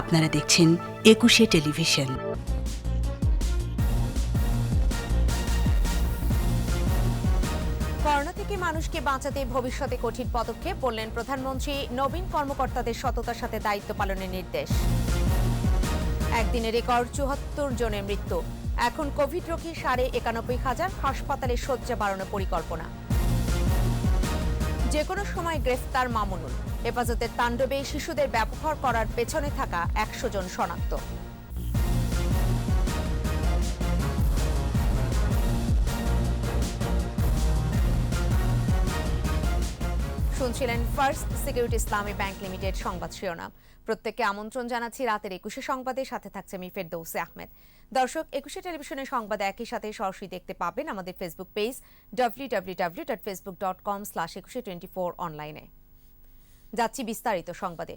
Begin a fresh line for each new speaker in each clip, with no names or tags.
আপনারা দেখছেন একুশে টেলিভিশন।
করোনা থেকে মানুষকে বাঁচাতে ভবিষ্যতে কঠিন পদক্ষেপ বললেন প্রধানমন্ত্রী। নবীন কর্মকর্তাদের সততার সাথে দায়িত্ব পালনের নির্দেশ। একদিনে রেকর্ড ৭৪ জনের মৃত্যু। এখন কোভিড রোগী ৯১,৫০০, হাসপাতালে শয্যা বাড়ানোর পরিকল্পনা। যে কোনো সময় গ্রেফতার মামুনুল। হেফাজতের তাণ্ডবে শিশুদের ব্যবহার করার পেছনে থাকা ১০০ জন শনাক্ত। শুনছিলেন ফার্স্ট সিকিউরিটি ইসলামী ব্যাংক লিমিটেড সংবাদ শিরোনাম। প্রত্যেককে আমন্ত্রণ জানাচ্ছি রাতের ২১শে সংবাদে। সাথে থাকছে আমি ফেরদৌসে আহমেদ। দর্শক, ২১শে টেলিভিশনের সংবাদ একই সাথে সরাসরি দেখতে পাবেন আমাদের ফেসবুক পেজ www.facebook.com/2124 অনলাইনে। যাচ্ছি বিস্তারিত সংবাদে।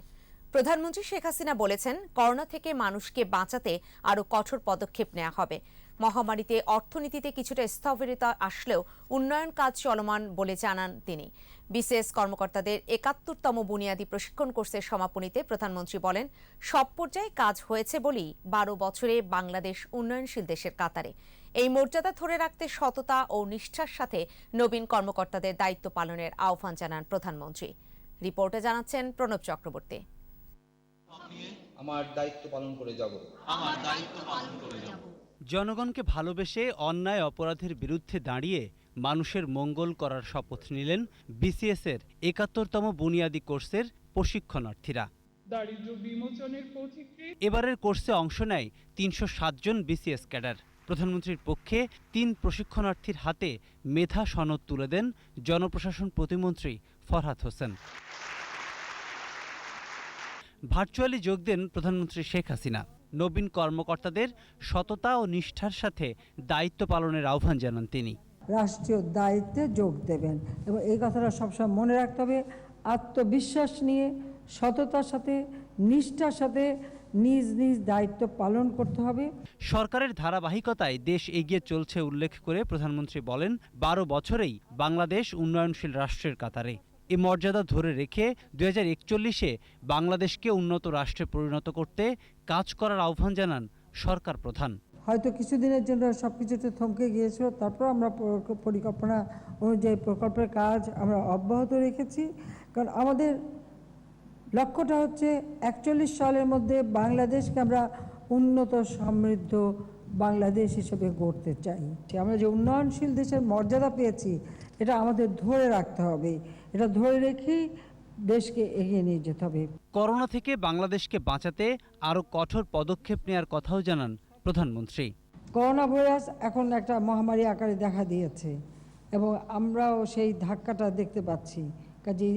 প্রধানমন্ত্রী শেখ হাসিনা বলেছেন, করোনা থেকে মানুষকে বাঁচাতে আরও কঠোর পদক্ষেপ নেওয়া হবে। মহামারীতে অর্থনীতিতে কিছুটা স্থবিরতা আসলেও উন্নয়ন কাজ চলমান বলে জানান তিনি। বিসিএস কর্মকর্তাদের ৭১তম বুনিয়াদী প্রশিক্ষণ কোর্সের সমাপনীতে প্রধানমন্ত্রী বলেন, সব পর্যায়ে কাজ হয়েছে বলেই ১২ বছরে বাংলাদেশ উন্নয়নশীল দেশের কাতারে। এই মর্যাদা ধরে রাখতে সততা ও নিষ্ঠার সাথে নবীন কর্মকর্তাদের দায়িত্ব পালনের আহ্বান জানান প্রধানমন্ত্রী। রিপোর্টে জানাচ্ছেন প্রণব চক্রবর্তী।
আমার দায়িত্ব পালন করে যাব।
জনগণকে ভালোবেসে অন্যায় অপরাধের বিরুদ্ধে দাঁড়িয়ে মানুষের মঙ্গল করার শপথ নিলেন বিসিএস-এর ৭১তম বুনিয়াদী কোর্সের প্রশিক্ষণার্থীরা। এবারের কোর্সে অংশ নেয় ৩০৭ জন বিসিএস ক্যাডার। প্রধানমন্ত্রীর পক্ষে ৩ প্রশিক্ষণার্থীর হাতে মেধা সনদ তুলে দেন জনপ্রশাসন প্রতিমন্ত্রী ফরহাদ হোসেন। ভার্চুয়ালি যোগ দেন প্রধানমন্ত্রী শেখ হাসিনা। নবীন কর্মকর্তাদের সততা ও নিষ্ঠার সাথে দায়িত্ব পালনের আহ্বান জানান তিনি।
রাষ্ট্রীয় দায়িত্বে যোগ দেবেন এবং এই কথাটা সবসময় মনে রাখতে হবে। আত্মবিশ্বাস নিয়ে সততার সাথে নিষ্ঠার সাথে নিজ নিজ দায়িত্ব পালন করতে হবে।
সরকারের ধারাবাহিকতায় দেশ এগিয়ে চলছে উল্লেখ করে প্রধানমন্ত্রী বলেন, ১২ বছরেই বাংলাদেশ উন্নয়নশীল রাষ্ট্রের কাতারে। এই মর্যাদা ধরে রেখে ২০৪১-এ বাংলাদেশকে উন্নত রাষ্ট্রে পরিণত করতে কাজ করার আহ্বান জানান সরকার প্রধান।
হয়তো কিছুদিনের জন্য সবকিছুতে থমকে গিয়েছিল, তারপর আমরা পরিকল্পনা অনুযায়ী প্রকল্পের কাজ আমরা অব্যাহত রেখেছি। কারণ আমাদের লক্ষ্যটা হচ্ছে ৪১ সালের মধ্যে বাংলাদেশকে আমরা উন্নত সমৃদ্ধ বাংলাদেশ হিসেবে গড়তে চাই। আমরা যে উন্নয়নশীল দেশের মর্যাদা পেয়েছি, এটা আমাদের ধরে রাখতে হবে। এটা ধরে রেখেই দেশকে এগিয়ে নিয়ে যেতে হবে।
করোনা থেকে বাংলাদেশকে বাঁচাতে আরও কঠোর পদক্ষেপ নেওয়ার কথাও জানান প্রধানমন্ত্রী।
করোনা ভাইরাস এখন একটা মহামারী আকারে দেখা দিয়েছে এবং আমরাও সেই ধাক্কাটা দেখতে পাচ্ছি। কাজেই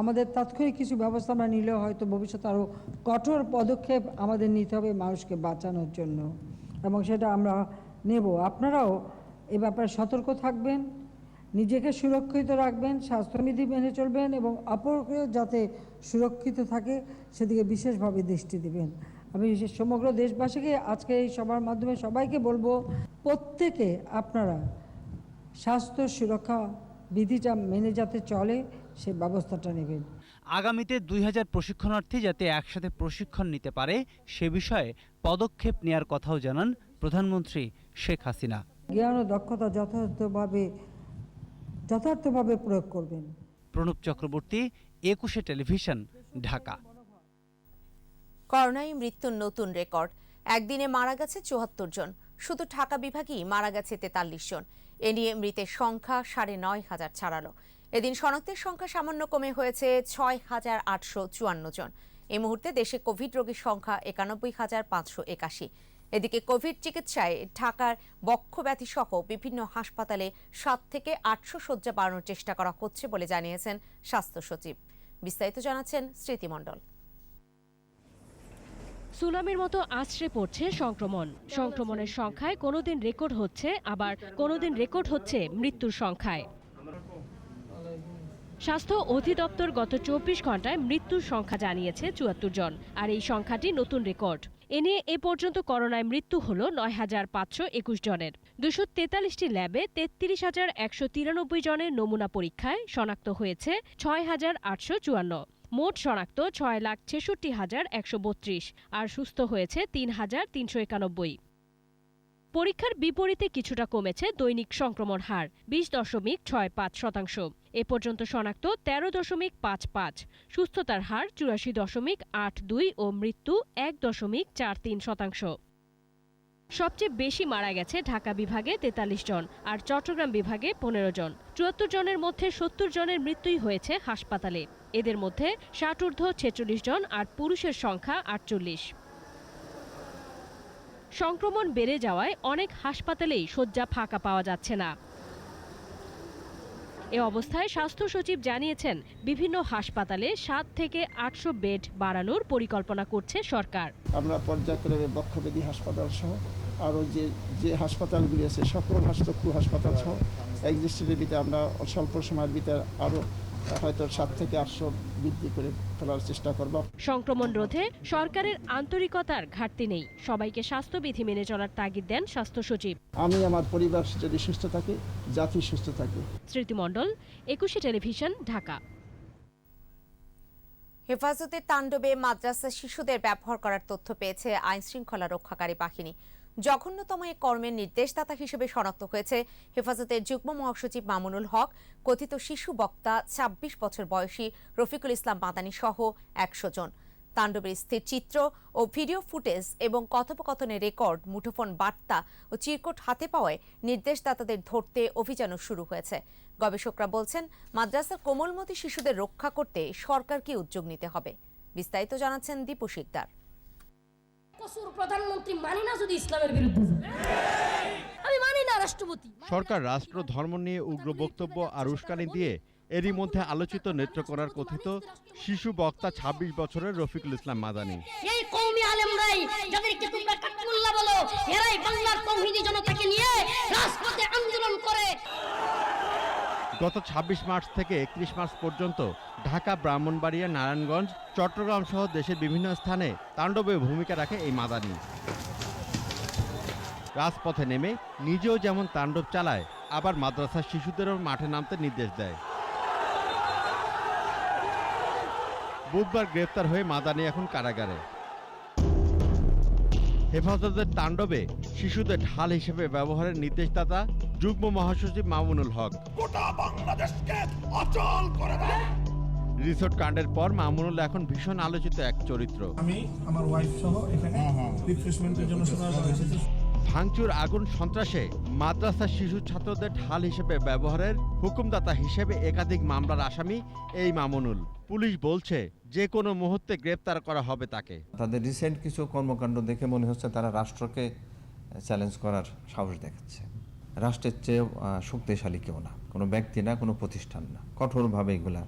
আমাদের তাৎক্ষণিক কিছু ব্যবস্থা আমরা নিলেও হয়তো ভবিষ্যতে আরও কঠোর পদক্ষেপ আমাদের নিতে হবে মানুষকে বাঁচানোর জন্য, এবং সেটা আমরা নেব। আপনারাও এ ব্যাপারে সতর্ক থাকবেন, নিজেকে সুরক্ষিত রাখবেন, স্বাস্থ্যবিধি মেনে চলবেন এবং অপরকেও যাতে সুরক্ষিত থাকে সেদিকে বিশেষভাবে দৃষ্টি দেবেন। আমি সমগ্র দেশবাসীকে আজকে এই সভার মাধ্যমে সবাইকে বলবো, প্রত্যেকে আপনারা স্বাস্থ্য সুরক্ষা বিধিটা মেনে যাতে চলে সে ব্যবস্থাটা নেবেন।
আগামীতে ২০০০ প্রশিক্ষণার্থী যাতে একসাথে প্রশিক্ষণ নিতে পারে সে বিষয়ে পদক্ষেপ নেওয়ার কথাও জানান প্রধানমন্ত্রী শেখ হাসিনা।
জ্ঞান ও দক্ষতা যথার্থভাবে প্রয়োগ করবেন।
প্রণব চক্রবর্তী, একুশে টেলিভিশন, ঢাকা।
করোনায় মৃত্যুর নতুন রেকর্ড। একদিনে মারা গেছে ৭৪ জন। শুধু ঢাকা বিভাগেই মারা গেছে ৪৩ জন। এ নিয়ে মৃতের সংখ্যা ৯,৫০০ ছাড়ালো। এদিন শনাক্তের সংখ্যা সামান্য কমে হয়েছে ৬,৮৫৪ জন। এই মুহূর্তে দেশে কোভিড রোগীর সংখ্যা ৯১,৫৮১। এদিকে কোভিড চিকিৎসায় ঢাকার বক্ষব্যাধি সহ বিভিন্ন হাসপাতালে ৭ থেকে ৮০০ শয্যা বাড়ানোর চেষ্টা করা হচ্ছে বলে জানিয়েছেন স্বাস্থ্য সচিব। বিস্তারিত জানাচ্ছেন স্মৃতি মণ্ডল।
সুনামির মতো আছড়ে পড়ছে সংক্রমণের সংখ্যায় কোনোদিন রেকর্ড হচ্ছে, আবার কোনোদিন রেকর্ড হচ্ছে মৃত্যুর সংখ্যায়। স্বাস্থ্য অধিদপ্তর গত ২৪ ঘন্টায় মৃত্যুর সংখ্যা জানিয়েছে ৭৪ জন, আর এই সংখ্যাটি নতুন রেকর্ড। এ নিয়ে এ পর্যন্ত করোনায় মৃত্যু হল ৯,৫২১ জনের। ২৪৩টি ল্যাবে ৩৩,১৯৩ জনের নমুনা পরীক্ষায় শনাক্ত হয়েছে ৬,৮৫৪। মোট শনাক্ত 6,66,132 আর সুস্থ হয়েছে 3,391। পরীক্ষার বিপরীতে কিছুটা কমেছে দৈনিক সংক্রমণ হার 20.65%। এ পর্যন্ত শনাক্ত 13.55, সুস্থতার হার 84.82 ও মৃত্যু 1.43%। সবচেয়ে বেশি মারা গেছে ঢাকা বিভাগে 43 জন আর চট্টগ্রাম বিভাগে 15 জন। 74 জনের মধ্যে 70 জনের মৃত্যুই হয়েছে হাসপাতালে। এদের মধ্যে 60 ঊর্ধ্ব 46 জন আর পুরুষের সংখ্যা 48। সংক্রমণ বেড়ে যাওয়ায় অনেক হাসপাতালেই শয্যা ফাঁকা পাওয়া যাচ্ছে না। এ অবস্থায় স্বাস্থ্য সচিব জানিয়েছেন, বিভিন্ন হাসপাতালে 7 থেকে 800 বেড বাড়ানোর পরিকল্পনা করছে সরকার।
আমরা পর্যায়ক্রমে বক্ষব্যাধি হাসপাতাল সহ আরও যে হাসপাতালগুলি আছে সকল হাসপাতাল সহ এক্সিস্টেন্সের ভিতরে আমরা স্বল্প সময়ের ভিতরে আরও হয়তো 7 থেকে 800 বৃদ্ধি করে ফেলার চেষ্টা করব।
সংক্রমণ রোধে সরকারের আন্তরিকতার ঘাটতি নেই। সবাইকে স্বাস্থ্যবিধি মেনে চলার তাগিদ দেন স্বাস্থ্য সচিব।
আমি আমার পরিবার যদি সুস্থ থাকে, জাতি সুস্থ থাকে।
স্মৃতি মণ্ডল, 21 টেলিভিশন, ঢাকা।
হেফাজতের তাণ্ডবে মাদ্রাসা শিশুদের ব্যবহার করার তথ্য পেয়েছে আইনশৃঙ্খলা রক্ষাকারী বাহিনী। জঘন্যতম এই কর্মের নির্দেশদাতা হিসেবে শনাক্ত হয়েছে হেফাজতের যুগ্ম মহাসচিব মামুনুল হক, কথিত শিশু বক্তা 26 বছর বয়সী রফিকুল ইসলাম মাদানী সহ 100 জন। তাণ্ডবের স্থির চিত্র ও ভিডিও ফুটেজ এবং কথোপকথনের রেকর্ড, মুঠোফোন বার্তা ও চিরকুট হাতে পাওয়ায় নির্দেশদাতাদের ধরতে অভিযানও শুরু হয়েছে। গবেষকরা বলছেন, মাদ্রাসার কোমলমতি শিশুদের রক্ষা করতে সরকারকে উদ্যোগ নিতে হবে। বিস্তারিত জানাচ্ছেন দীপু শিকদার।
প্রধানমন্ত্রী মানি না যদি ইসলামের বিরুদ্ধে আমি মানি না রাষ্ট্রপতি।
সরকার রাষ্ট্র ধর্ম নিয়ে উগ্র বক্তব্য আর উস্কানি দিয়ে এরই মধ্যে আলোচিত নেত্রকোনার কথিত শিশু বক্তা 26 বছরের রফিকুল ইসলাম মাদানী।
এই কওমি আলেমরাই যাদেরকে তোমরা কাকমুল্লাহ বলো, এরাই বাংলার তৌহিদি জনতাকে নিয়ে রাজপথে আন্দোলন করে।
গত 26 মার্চ থেকে 31 মার্চ পর্যন্ত ঢাকা, ব্রাহ্মণবাড়িয়া, নারায়ণগঞ্জ, চট্টগ্রাম সহ দেশের বিভিন্ন স্থানে তাণ্ডবে ভূমিকা রাখে এই মাদানী। রাজপথে নেমে নিজেও যেমন তাণ্ডব চালায়, আবার মাদ্রাসার শিশুদেরও মাঠে নামতে নির্দেশ দেয়। বুধবার গ্রেফতার হয়ে মাদানী এখন কারাগারে। হেফাজতের তাণ্ডবে শিশুদের ঢাল হিসেবে ব্যবহারের নির্দেশদাতা যুগ্ম মহাসচিব মামুনুল হক। রিসোর্ট কাণ্ডের পর মামুনুল এখন ভীষণ আলোচিত এক চরিত্র।
আমি আমার ওয়াইফ সহ এখানে রিফ্রেশমেন্টের জন্য এসেছি।
ভাঙচুর, আগুন, সন্ত্রাসে মাদ্রাসার শিশু ছাত্রদের ঢাল হিসেবে ব্যবহারের হুকুমদাতা হিসেবে একাধিক মামলার আসামি এই মামুনুল। পুলিশ বলছে যে কোনো মুহূর্তে গ্রেপ্তার করা হবে তাকে।
তাদের রিসেন্ট কিছু কর্মকাণ্ড দেখে মনে হচ্ছে তারা রাষ্ট্রকে চ্যালেঞ্জ করার সাহস দেখাচ্ছে। রাষ্ট্রের চেয়ে শক্তিশালী কেউ না, কোনো ব্যক্তি না, কোনো প্রতিষ্ঠান না। কঠোরভাবে এগুলা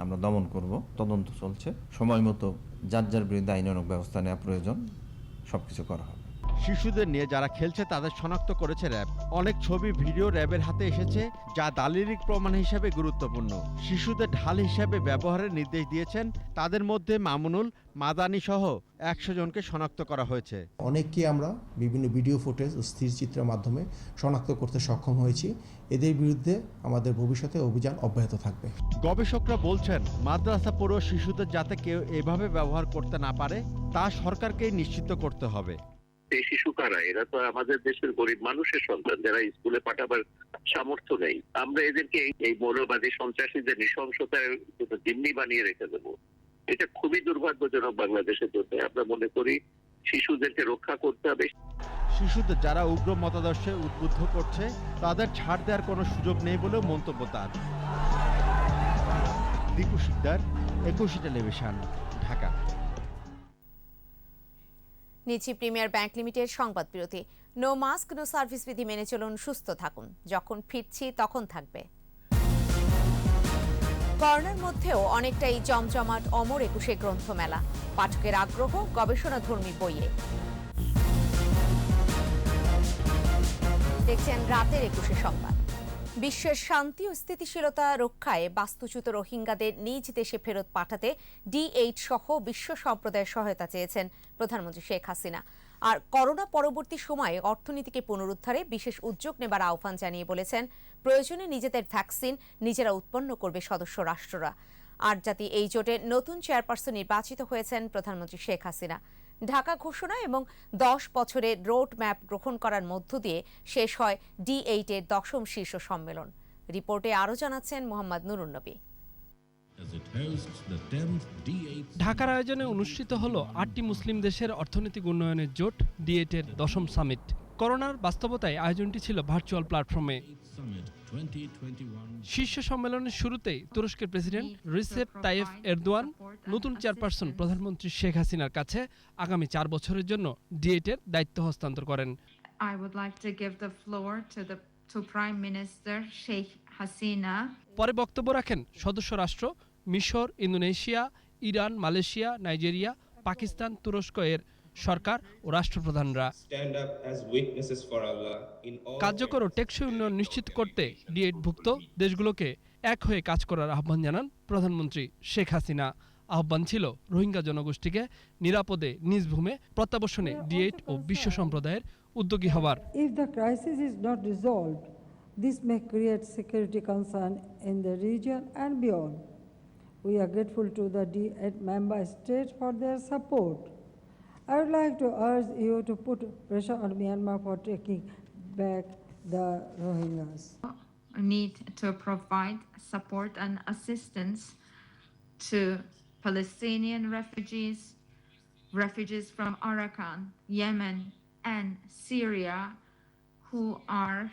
আমরা দমন করব। তদন্ত চলছে, সময় মতো যার যার বিরুদ্ধে আইনানুগ ব্যবস্থা নেওয়া প্রয়োজন, সবকিছু করা হবে।
শিশুদের নিয়ে যারা খেলছে তাদের শনাক্ত করেছে র্যাব। অনেক ছবি, ভিডিও র্যাবের হাতে এসেছে, যা দালিলিক প্রমাণ হিসেবে গুরুত্বপূর্ণ। শিশুদের ঢাল হিসেবে ব্যবহারের নির্দেশ দিয়েছেন তাদের মধ্যে মামুনুল, মাদানী সহ 100 জনকে শনাক্ত করা হয়েছে।
অনেককে আমরা বিভিন্ন ভিডিও ফুটেজ ও স্থির চিত্রের মাধ্যমে শনাক্ত করতে সক্ষম হয়েছি। এদের বিরুদ্ধে আমাদের ভবিষ্যতে অভিযান অব্যাহত থাকবে।
গবেষকরা বলছেন, মাদ্রাসা পড়ুয়া শিশুদের যাতে কেউ এভাবে ব্যবহার করতে না পারে তা সরকারকেই নিশ্চিত করতে হবে।
এই শিশু কারা? এরা তো আমাদের দেশের গরিব মানুষের সন্তান, যারা স্কুলে পাঠাবার সামর্থ্য নেই। আমরা এদেরকে এই মৌলবাদী সন্ত্রাসীদের নৃশংসতার জিম্মি বানিয়ে রেখে দেবো। এটা খুবই দুর্ভাগ্যজনক বাংলাদেশের জন্য। আমরা মনে করি শিশুদেরকে রক্ষা করতে হবে।
শিশুদের যারা উগ্র মতাদর্শে উদ্বুদ্ধ করছে তাদের ছাড় দেওয়ার কোনো সুযোগ নেই বলেও মন্তব্য তার। দীপু শিকদার, 21 টেলিভিশন, ঢাকা।
নিচ্ছি প্রিমিয়ার ব্যাংক লিমিটেড সংবাদ বিরতি। নো মাস্ক নো সার্ভিস বিধি মেনে চলুন, সুস্থ থাকুন। যখন ফিরছি তখন থাকবে। করোনার মধ্যেও অনেকটাই জমজমাট অমর 21 গ্রন্থমেলা। পাঠকের আগ্রহ গবেষণাধর্মী বইয়ে। দেখছেন রাতের 21 সংবাদ। বিশ্বের শান্তি ও স্থিতিশীলতা রক্ষায় বাস্তুচ্যুত রোহিঙ্গাদের নিজ দেশে ফেরত পাঠাতে D8 সহ বিশ্ব সম্প্রদায়ের সহায়তা চেয়েছেন প্রধানমন্ত্রী শেখ হাসিনা। আর করোনা পরবর্তী সময়ে অর্থনীতিকে পুনরুদ্ধারে বিশেষ উদ্যোগ নেবার আহ্বান জানিয়ে বলেছেন, প্রয়োজনে নিজেদের ভ্যাকসিন নিজেরা উৎপন্ন করবে সদস্য রাষ্ট্ররা। আটজাতি এই জোটের নতুন চেয়ারপারসন নির্বাচিত হয়েছেন প্রধানমন্ত্রী শেখ হাসিনা। ঢাকা ঘোষণা এবং 10 বছরের রোড ম্যাপ গ্রহণ করার মধ্য দিয়ে শেষ হয় D8 এর 10ম শীর্ষ সম্মেলন। রিপোর্টে আরও জানাচ্ছেন মোহাম্মদ নুরুন নবী।
ঢাকার আয়োজনে অনুষ্ঠিত হলো 8টি মুসলিম দেশের অর্থনৈতিক উন্নয়নের জোট D8 এর 10ম সামিট। করোনার বাস্তবতায় আয়োজনটি ছিল ভার্চুয়াল প্ল্যাটফর্মে। শীর্ষ সম্মেলনের শুরুতেই তুরস্কের প্রেসিডেন্ট রিসেপ তাইয়েফ এরদোয়ান নতুন চেয়ারপারসন প্রধানমন্ত্রী শেখ হাসিনার কাছে আগামী 4 বছরের জন্য D8 এর দায়িত্ব হস্তান্তর করেন।
I would like to give the floor to Prime Minister Sheikh Hasina.
পরে বক্তব্য রাখেন সদস্য রাষ্ট্র মিশর, Indonesia, Iran, Malaysia, Nigeria, Pakistan, তুরস্ক এর সরকার ও রাষ্ট্রপ্রধানরা। কার্যকর ও টেকসই উন্নয়ন নিশ্চিত করতে D8 ভুক্ত দেশগুলোকে এক হয়ে কাজ করার আহ্বান জানান প্রধানমন্ত্রী শেখ হাসিনা। আহ্বান ছিল রোহিঙ্গা জনগোষ্ঠীকে নিরাপদে নিজ ভূমে প্রত্যাবর্তনে D8 ও বিশ্ব সম্প্রদায়ের উদ্যোগী হবার।
If the crisis is not resolved, this may create security concern in the region and beyond. We are grateful to the D8 member states for their support. I would like to urge you to put pressure on Myanmar for taking back the Rohingyas.
Need to provide support and assistance to Palestinian refugees from Arakan, Yemen, and Syria who are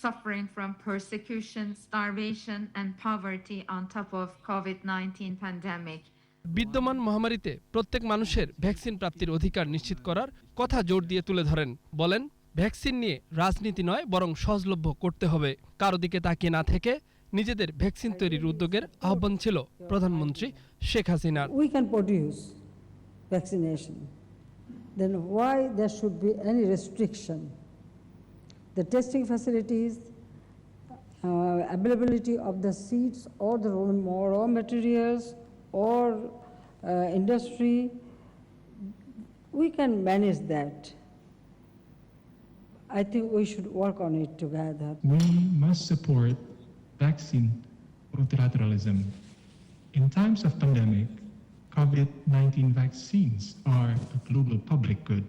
suffering from persecution, starvation, and poverty on top of COVID-19 pandemic.
বিদ্যমান মহামারীতে প্রত্যেক মানুষের vaccine প্রাপ্তির অধিকার নিশ্চিত করার কথা জোর দিয়ে তুলে ধরেন। বলেন, ভ্যাকসিন নিয়ে রাজনীতি নয় বরং সহজলভ্য করতে হবে। কারো দিকে তাকিয়ে না থেকে নিজেদের ভ্যাকসিন তৈরির উদ্যোগের আহ্বান ছিল প্রধানমন্ত্রী শেখ হাসিনার।
We can produce vaccination. Then why there should be any restriction? The testing facilities, availability of the seeds or the raw materials or industry, we can manage that. I think we should work on it together.
We must support vaccine multilateralism. In times of pandemic, COVID-19 vaccines are a global public good.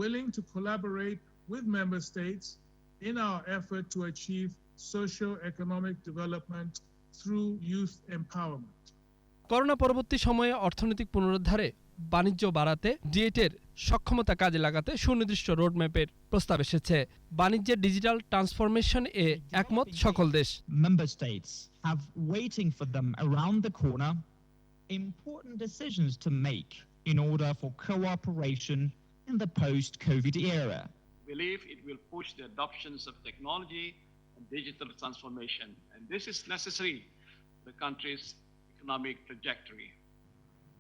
Willing to collaborate with member states in our effort to achieve socio-economic development through youth empowerment.
Corona পরবর্তী সময়ে অর্থনৈতিক পুনরুদ্ধারে বাণিজ্য বাড়াতে D8 এর সক্ষমতা কাজে লাগাতে সুনির্দিষ্ট রোডম্যাপের প্রস্তাব এসেছে। বাণিজ্যের ডিজিটাল ট্রান্সফরমেশন এ একমত সকল দেশ।
Member states have waiting for them around the corner important decisions to make in order for cooperation in the post-COVID era.
We believe it will push the adoptions of technology and digital transformation, and this is necessary for the country's economic trajectory.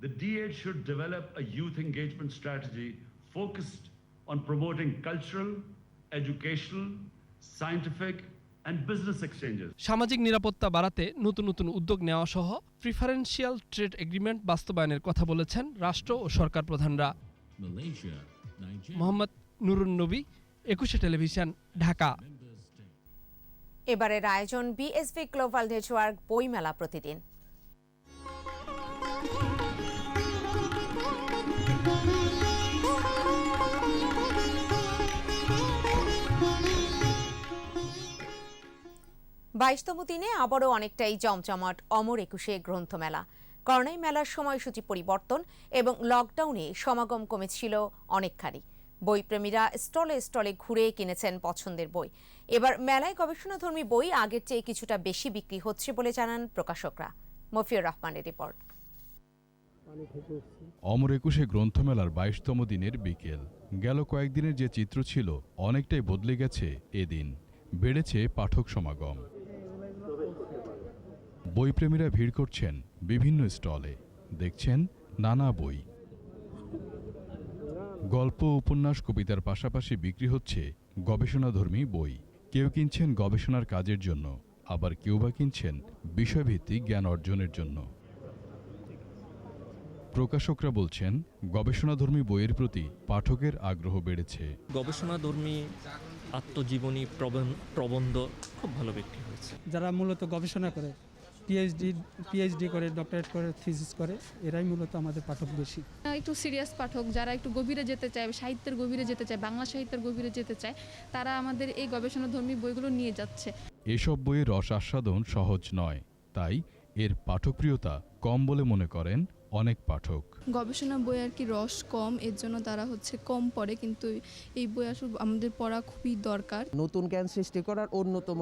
The D8 should develop a youth engagement strategy focused on promoting cultural, educational, scientific, and business exchanges.
সামাজিক নিরাপত্তা বাড়াতে নতুন নতুন উদ্যোগ নেওয়া সহ preferential trade agreement বাস্তবায়নের কথা বলেছেন রাষ্ট্র ও সরকার প্রধানরা। মোহাম্মদ নুরুন নবী, 21 টেলিভিশন, ঢাকা।
এবারের আয়োজন BSV গ্লোবাল নেটওয়ার্ক বইমেলা প্রতিদিন। বাইশতম দিনে আবারও অনেকটাই জমজমাট অমর 21 গ্রন্থমেলা। করোনায় মেলার সময়সূচি পরিবর্তন এবং লকডাউনে সমাগম কমেছিল অনেকখানি। বইপ্রেমীরা স্টলে স্টলে ঘুরে কিনেছেন পছন্দের বই। এবার মেলায় গবেষণাধর্মী বই আগের চেয়ে কিছুটা বেশি বিক্রি হচ্ছে বলে জানান প্রকাশকরা। মফিউর রহমানের রিপোর্ট।
অমর 21 গ্রন্থমেলার 22তম দিনের বিকেল। গেল কয়েকদিনের যে চিত্র ছিল অনেকটাই বদলে গেছে এদিন। বেড়েছে পাঠক সমাগম। বইপ্রেমীরা ভিড় করছেন বিভিন্ন স্টলে, দেখছেন নানা বই। গল্প, উপন্যাস, কবিতার পাশাপাশি বিক্রি হচ্ছে গবেষণাধর্মী বই। কেউ কিনছেন গবেষণার কাজের জন্য, আবার কেউ বা কিনছেন বিষয়ভিত্তিক জ্ঞান অর্জনের জন্য। প্রকাশকরা বলছেন গবেষণাধর্মী বইয়ের প্রতি পাঠকের আগ্রহ বেড়েছে।
গবেষণাধর্মী আত্মজীবনী, প্রবন্ধ খুব ভালো বিক্রি হয়েছে।
যারা মূলত গবেষণা করে
পিএইচডি করে, ডক্টরেট করে, থিসিস করে, এরাই মূলত আমাদের পাঠক বেশি।
একটু সিরিয়াস পাঠক যারা একটু গভীরে যেতে চায়, সাহিত্যের গভীরে যেতে চায়, বাংলা সাহিত্যের গভীরে যেতে চায়, তারা আমাদের এই গবেষণাধর্মী বইগুলো নিয়ে যাচ্ছে।
এসব বইয়ের রস আস্বাদন সহজ নয়, তাই এর পাঠকপ্রিয়তা কম বলে মনে করেন অনেক পাঠক।
গবেষণা বই আর কি রস কম, এর জন্য তারা কম পড়ে, কিন্তু এই বই আসলে আমাদের পড়া খুবই দরকার।
নতুন জ্ঞান সৃষ্টি করার অন্যতম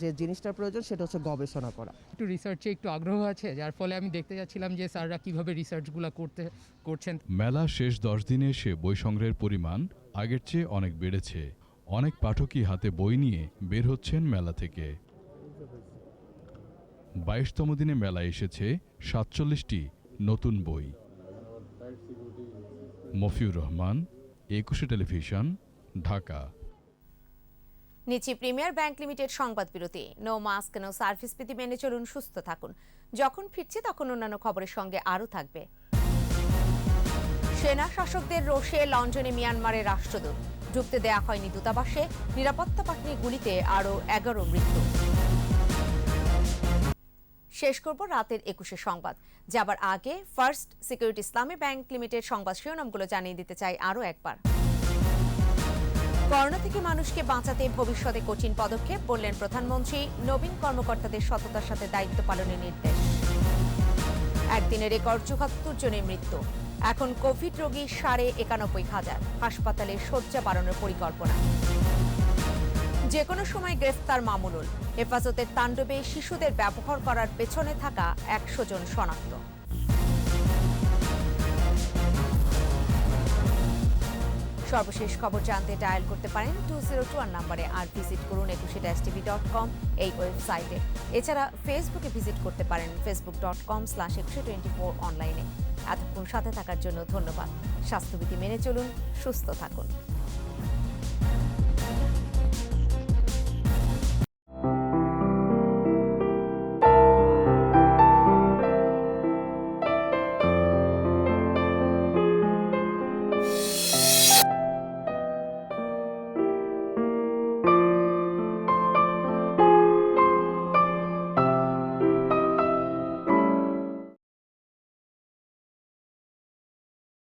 যে জিনিসটার প্রয়োজন সেটা হচ্ছে গবেষণা করা।
একটু রিসার্চে একটু আগ্রহ আছে, যার ফলে আমি দেখতে যাচ্ছিলাম যে স্যাররা কিভাবে রিসার্চগুলো করছেন।
মেলা শেষ 10 দিনে এসে বই সংগ্রহের পরিমাণ আগের চেয়ে অনেক বেড়েছে। অনেক পাঠকই হাতে বই নিয়ে বের হচ্ছেন মেলা থেকে। 22তম দিনে মেলায় এসেছে 47টি নতুন বই। মফিউর রহমান, একুশে টেলিভিশন, ঢাকা।
নিচে প্রিমিয়ার ব্যাংক লিমিটেড সংবাদ বিরতি। নো মাস্ক নো সার্ভিস বিধি মেনে চলুন, সুস্থ থাকুন। যখন ফিরছি তখন অন্যান্য খবরের সঙ্গে আরও থাকবে। সেনা শাসকদের রোষে লন্ডনে মিয়ানমারের রাষ্ট্রদূত, ঢুকতে দেয়া হয়নি দূতাবাসে, নিরাপত্তা বাহিনীর গুলিতে আরও 11 মৃত্যু। শেষ করব রাতের 21 সংবাদ। যাবার আগে ফার্স্ট সিকিউরিটি ইসলামী ব্যাংক লিমিটেড সংবাদ শিরোনামগুলো জানিয়ে দিতে চাই আরও একবার। করোনা থেকে মানুষকে বাঁচাতে ভবিষ্যতে কঠিন পদক্ষেপ, বললেন প্রধানমন্ত্রী। নবীন কর্মকর্তাদের সততার সাথে দায়িত্ব পালনের নির্দেশ। একদিনে রেকর্ড 74 জনের মৃত্যু। এখন কোভিড রোগী 91,500। হাসপাতালে শয্যা বাড়ানোর পরিকল্পনা। যে কোনো সময় গ্রেফতার মামুনুল। হেফাজতের তাণ্ডবে শিশুদের ব্যবহার করার পেছনে থাকা 100 জন শনাক্ত। সর্বশেষ খবর জানতে ডায়াল করতে পারেন 2021 নম্বরে, আর ভিজিট করুন ekushe-tv.com এই ওয়েবসাইটে। এছাড়া ফেসবুকে ভিজিট করতে পারেন facebook.com/ekushe24 অনলাইনে। এতক্ষণ সাথে থাকার জন্য ধন্যবাদ। স্বাস্থ্যবিধি মেনে চলুন, সুস্থ থাকুন।